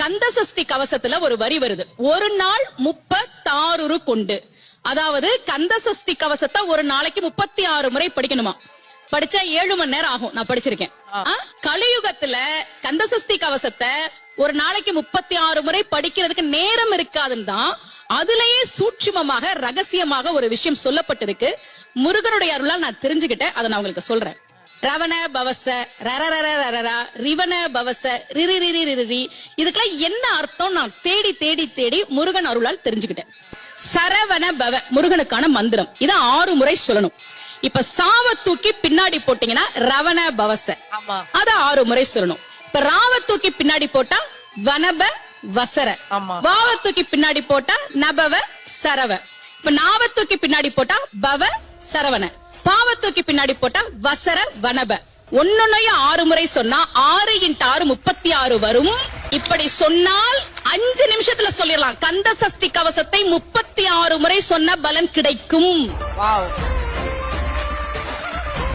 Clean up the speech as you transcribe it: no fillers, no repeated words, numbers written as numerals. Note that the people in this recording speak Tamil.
கந்த சஷ்டி கவசத்துல ஒரு வரி வருது, ஒரு நாள் 36 கொண்டு. அதாவது கந்த சஷ்டி கவசத்தை ஒரு நாளைக்கு 36 முறை படிக்கணுமா. படிச்சா 7 மணி நேரம் ஆகும். நான் படிச்சிருக்கேன். கலியுகத்துல கந்த சஷ்டி கவசத்தை ஒரு நாளைக்கு 36 முறை படிக்கிறதுக்கு நேரம் இருக்காதுன்னு தான் அதுலயே சூட்சுமமாக ரகசியமாக ஒரு விஷயம் சொல்லப்பட்டிருக்கு. முருகனுடைய அருளால் நான் தெரிஞ்சுக்கிட்டேன். அதை நான் உங்களுக்கு சொல்றேன். ரவண பவச ரரரரரரா ரிவன பவச ரிரிரிரிரிரி, இதுக்கெல்லாம் என்ன அர்த்தம் நான் தேடி தேடி தேடி முருகன் அருளால் தெரிஞ்சுக்கிட்டேன். சரவண பவ முருகனுக்கான மந்திரம். இதை 6 முறை சொல்லணும். இப்ப சாவ தூக்கி பின்னாடி போட்டீங்கன்னா ரவண பவச, அத 6 முறை சொல்லணும். இப்ப ராவ தூக்கி பின்னாடி போட்டா வனப வசர, வாவ தூக்கி பின்னாடி போட்டா நபவ சரவ, இப்ப நாவ தூக்கி பின்னாடி போட்டா பவ சரவண, பாவ தூக்கி பின்னாடி போட்டா வசர வனப. ஒன்னொன்னையும் 6 முறை சொன்னா 6 × 6 36 வரும். இப்படி சொன்னால் 5 நிமிஷத்துல சொல்லிடலாம். கந்த சஷ்டி கவசத்தை 36 முறை சொன்ன பலன் கிடைக்கும்.